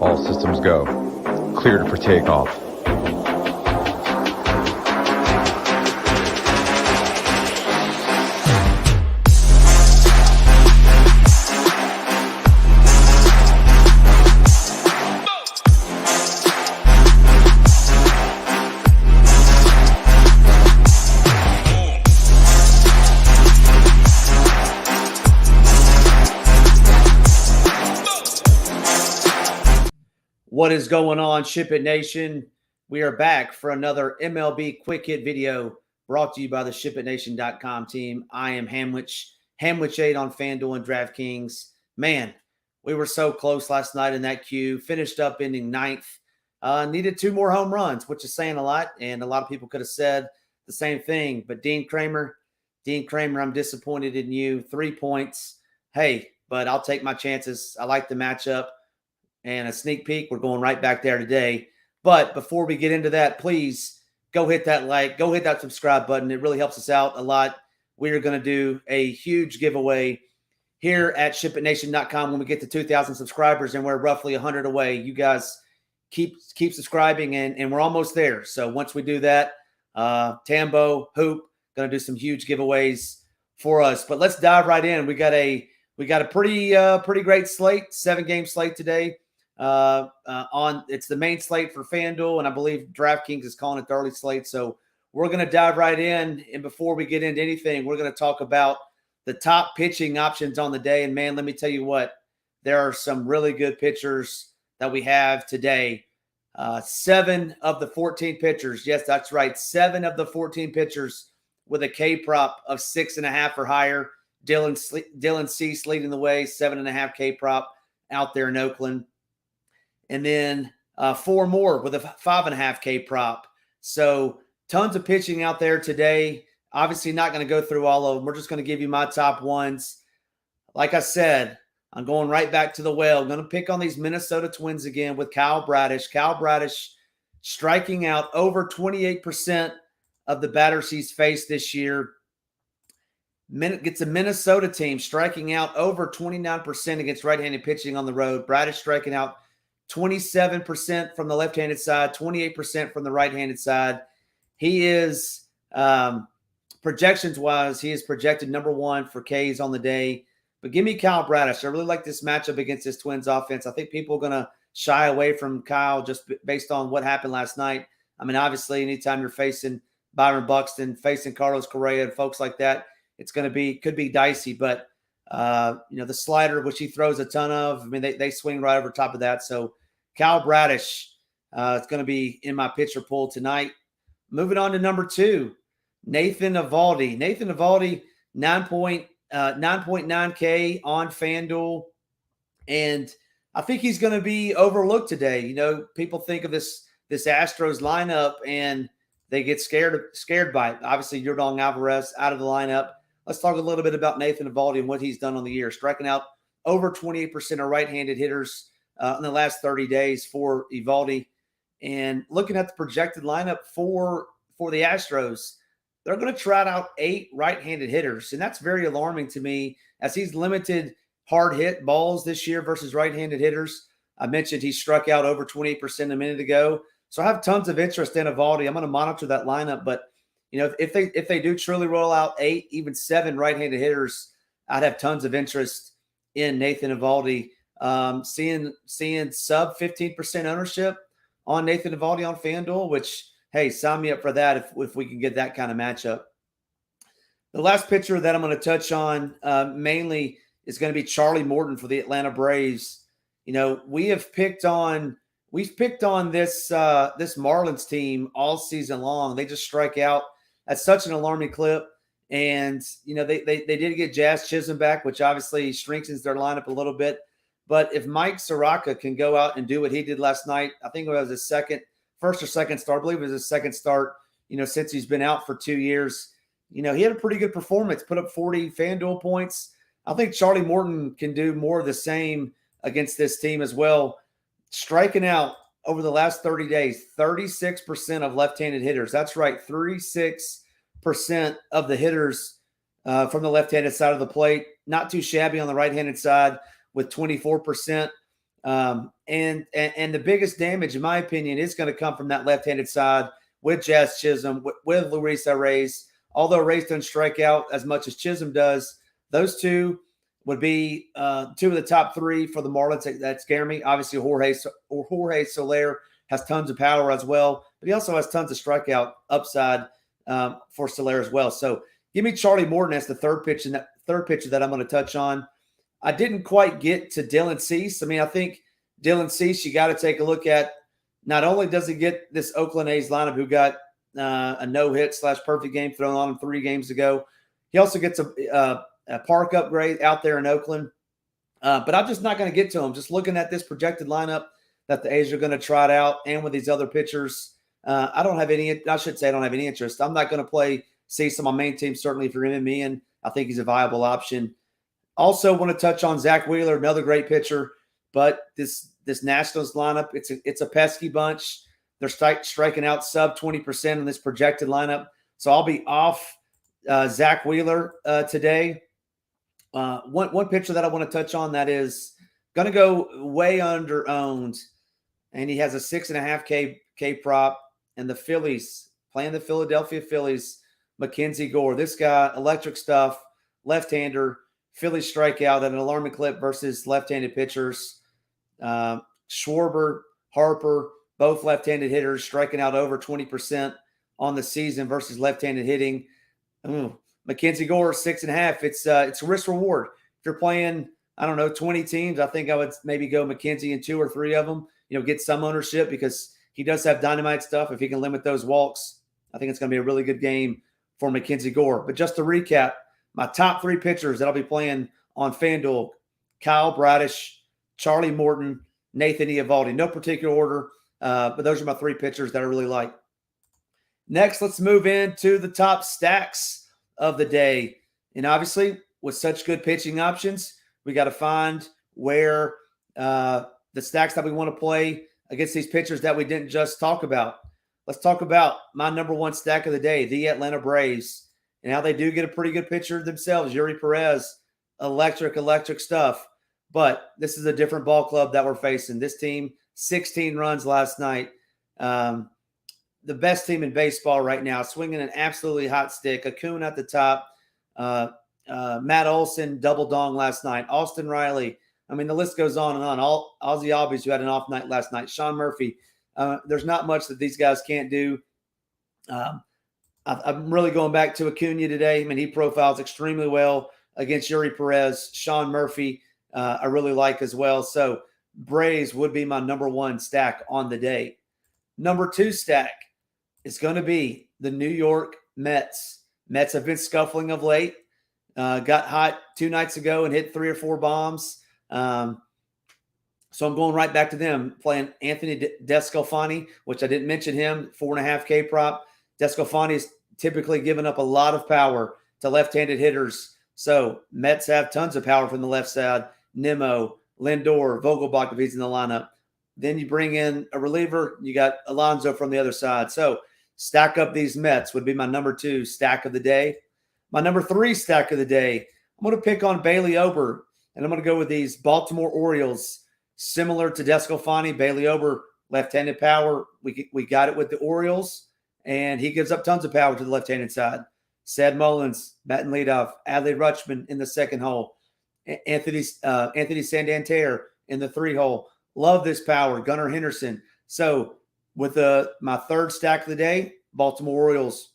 All systems go. Cleared for takeoff. What is going on, SHIPIT Nation? We are back for another MLB Quick Hit video brought to you by the SHIPITNation.com team. I am Hamwich8 on FanDuel and DraftKings. Man, we were so close last night in that queue. Finished up ending ninth. Needed 2 more home runs, which is saying a lot, and a lot of people could have said the same thing. But Dean Kramer, I'm disappointed in you. 3 points. Hey, but I'll take my chances. I like the matchup. And a sneak peek, we're going right back there today. But before we get into that, please go hit that like, go hit that subscribe button. It really helps us out a lot. We are going to do a huge giveaway here at SHIPITNation.com when we get to 2,000 subscribers, and we're roughly 100 away. You guys keep subscribing, and we're almost there. So once we do that, Tambo, Hoop, going to do some huge giveaways for us. But let's dive right in. We got a pretty great slate, 7-game slate today. It's the main slate for FanDuel, and I believe DraftKings is calling it the early slate. So we're going to dive right in. And before we get into anything, we're going to talk about the top pitching options on the day. And man, let me tell you what, there are some really good pitchers that we have today. 7 of the 14 pitchers. Yes, that's right. 7 of the 14 pitchers with a K prop of 6.5 or higher. Dylan Cease leading the way, 7.5 K prop out there in Oakland. And then 4 more with a 5.5 K prop. So tons of pitching out there today. Obviously not going to go through all of them. We're just going to give you my top ones. Like I said, I'm going right back to the well. I'm going to pick on these Minnesota Twins again with Kyle Bradish. Kyle Bradish striking out over 28% of the batters he's faced this year. Gets a Minnesota team striking out over 29% against right-handed pitching on the road. Bradish striking out 27% from the left-handed side, 28% from the right-handed side. He is, projections-wise, he is projected number 1 for Ks on the day. But give me Kyle Bradish. I really like this matchup against this Twins offense. I think people are going to shy away from Kyle just based on what happened last night. I mean, obviously, anytime you're facing Byron Buxton, facing Carlos Correa and folks like that, it's going to be, could be dicey. But the slider, which he throws a ton of, I mean, they swing right over top of that. So Kyle Bradish is going to be in my pitcher pool tonight. Moving on to number 2, Nathan Eovaldi. Nathan Eovaldi, 9.9K on FanDuel. And I think he's going to be overlooked today. You know, people think of this Astros lineup and they get scared by it. Obviously, Yordan Alvarez out of the lineup. Let's talk a little bit about Nathan Eovaldi and what he's done on the year. Striking out over 28% of right-handed hitters in the last 30 days for Eovaldi. And looking at the projected lineup for the Astros, they're going to trot out 8 right-handed hitters. And that's very alarming to me as he's limited hard-hit balls this year versus right-handed hitters. I mentioned he struck out over 28% a minute ago. So I have tons of interest in Eovaldi. I'm going to monitor that lineup, but you know, if they do truly roll out 8, even 7 right-handed hitters, I'd have tons of interest in Nathan Eovaldi. Seeing sub 15% ownership on Nathan Eovaldi on FanDuel, which, hey, sign me up for that if we can get that kind of matchup. The last pitcher that I'm going to touch on mainly is going to be Charlie Morton for the Atlanta Braves. You know, we've picked on this Marlins team all season long. They just strike out at such an alarming clip. And, you know, they did get Jazz Chisholm back, which obviously strengthens their lineup a little bit. But if Mike Soroka can go out and do what he did last night, I think it was his first or second start. I believe it was his second start, you know, since he's been out for 2 years. You know, he had a pretty good performance, put up 40 FanDuel points. I think Charlie Morton can do more of the same against this team as well. Striking out over the last 30 days, 36% of left-handed hitters. That's right, 36% of the hitters from the left-handed side of the plate. Not too shabby on the right-handed side with 24%. And the biggest damage, in my opinion, is going to come from that left-handed side with Jazz Chisholm, with Luis Reyes. Although Reyes doesn't strike out as much as Chisholm does, those two would be two of the top three for the Marlins that scare me. Obviously, Jorge Soler has tons of power as well, but he also has tons of strikeout upside for Soler as well. So give me Charlie Morton as the third pitcher that I'm going to touch on. I didn't quite get to Dylan Cease. I mean, I think Dylan Cease, you got to take a look at. Not only does he get this Oakland A's lineup who got a no-hit / perfect game thrown on him 3 games ago, he also gets a park upgrade out there in Oakland. But I'm just not going to get to him. Just looking at this projected lineup that the A's are going to try it out, and with these other pitchers, I don't have any interest. I'm not going to play Cease on my main team, certainly if you're in me, and I think he's a viable option. Also want to touch on Zach Wheeler, another great pitcher, but this Nationals lineup, it's a pesky bunch. They're striking out sub 20% in this projected lineup. So I'll be off Zach Wheeler today. One pitcher that I want to touch on that is going to go way under owned, and he has a 6.5 K prop, and the Phillies, playing the Philadelphia Phillies, Mackenzie Gore. This guy, electric stuff, left-hander, Phillies strikeout at an alarming clip versus left-handed pitchers. Schwarber, Harper, both left-handed hitters, striking out over 20% on the season versus left-handed hitting. Mackenzie Gore, 6.5. It's a risk reward. If you're playing, 20 teams, I think I would maybe go Mackenzie in 2 or 3 of them, get some ownership because he does have dynamite stuff. If he can limit those walks, I think it's going to be a really good game for Mackenzie Gore. But just to recap, my top 3 pitchers that I'll be playing on FanDuel: Kyle Bradish, Charlie Morton, Nathan Eovaldi. No particular order, but those are my 3 pitchers that I really like. Next, let's move into the top stacks of the day. And obviously, with such good pitching options, we got to find where the stacks that we want to play against these pitchers that we didn't just talk about. Let's talk about my number 1 stack of the day, the Atlanta Braves. And how they do get a pretty good pitcher themselves, Yuri Perez, electric stuff. But this is a different ball club that we're facing. This team, 16 runs last night. The best team in baseball right now, swinging an absolutely hot stick. Acuna at the top. Matt Olson, double dong last night. Austin Riley. I mean, the list goes on and on. All Ozzie Albies, who had an off night last night. Sean Murphy. There's not much that these guys can't do. I'm really going back to Acuna today. I mean, he profiles extremely well against Yuri Perez. Sean Murphy, I really like as well. So Braves would be my number 1 stack on the day. Number 2 stack is going to be the New York Mets. Mets have been scuffling of late. Got hot 2 nights ago and hit 3 or 4 bombs. So I'm going right back to them, playing Anthony Descalfani, which I didn't mention him, 4.5 K prop. Descalfani is typically giving up a lot of power to left-handed hitters. So Mets have tons of power from the left side. Nimmo, Lindor, Vogelbach if he's in the lineup. Then you bring in a reliever. You got Alonso from the other side. So stack up these Mets would be my number 2 stack of the day. My number 3 stack of the day, I'm going to pick on Bailey Ober, and I'm going to go with these Baltimore Orioles. Similar to Descalfani, Bailey Ober, left-handed power. We got it with the Orioles. And he gives up tons of power to the left-handed side. Sad Mullins, batting leadoff. Adley Rutschman in the 2nd hole. Anthony Santander in the 3 hole. Love this power. Gunnar Henderson. So with my 3rd stack of the day, Baltimore Orioles.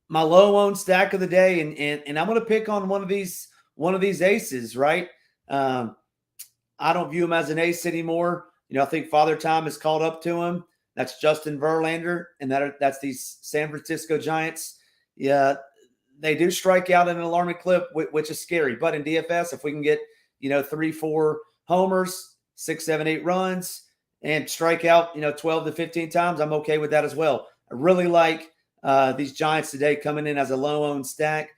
My low-owned stack of the day, and I'm going to pick on one of these aces, right? I don't view him as an ace anymore. I think Father Time has called up to him. That's Justin Verlander, and that's these San Francisco Giants. Yeah, they do strike out at an alarming clip, which is scary. But in DFS, if we can get 3, 4 homers, 6, 7, 8 runs, and strike out 12 to 15 times, I'm okay with that as well. I really like these Giants today coming in as a low-owned stack.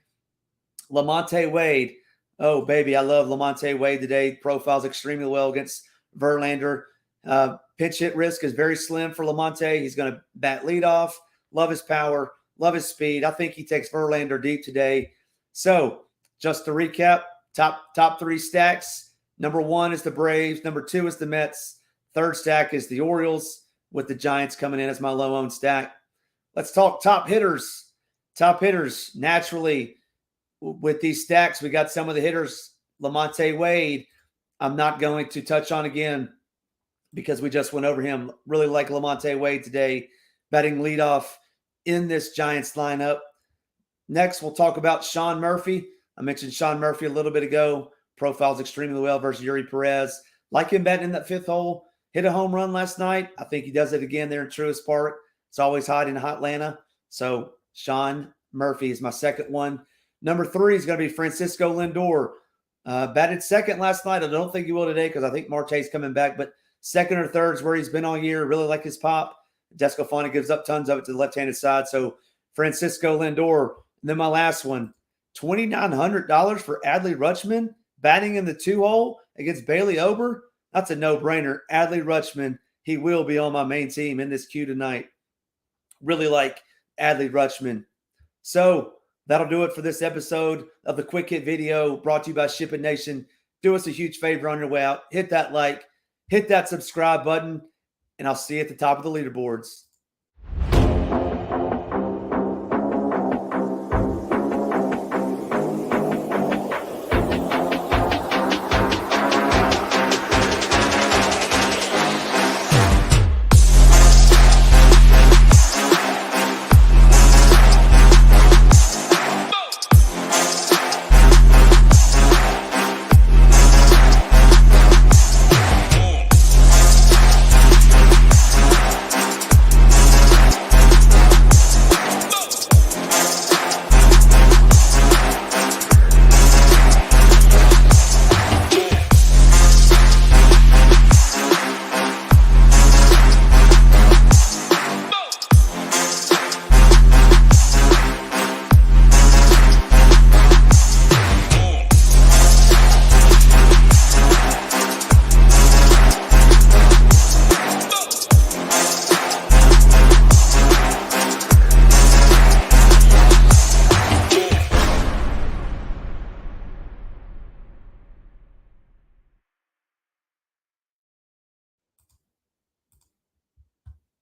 Lamonte Wade, oh baby, I love Lamonte Wade today. Profiles extremely well against Verlander. Pitch hit risk is very slim for Lamonte. He's going to bat leadoff. Love his power. Love his speed. I think he takes Verlander deep today. So just to recap, top 3 stacks, Number 1 is the Braves. Number 2 is the Mets. Third stack is the Orioles, with the Giants coming in as my low-owned stack. Let's talk top hitters. Top hitters, naturally, with these stacks, we got some of the hitters. LaMonte Wade, I'm not going to touch on again because we just went over him. Really like LaMonte Wade today, batting leadoff in this Giants lineup. Next, we'll talk about Sean Murphy. I mentioned Sean Murphy a little bit ago. Profiles extremely well versus Yuri Perez. Like him batting in that 5th hole. Hit a home run last night. I think he does it again there in Truist Park. It's always hot in Atlanta. So Sean Murphy is my second one. Number 3 is going to be Francisco Lindor. Batted second last night. I don't think he will today because I think Marte's coming back. But second or third is where he's been all year. Really like his pop. Descalfani gives up tons of it to the left-handed side. So Francisco Lindor. And then my last one, $2,900 for Adley Rutschman batting in the 2-hole against Bailey Ober. That's a no-brainer. Adley Rutschman, he will be on my main team in this queue tonight. Really like Adley Rutschman. So that'll do it for this episode of the Quick Hit video brought to you by SHIPIT Nation. Do us a huge favor on your way out. Hit that like, hit that subscribe button, and I'll see you at the top of the leaderboards.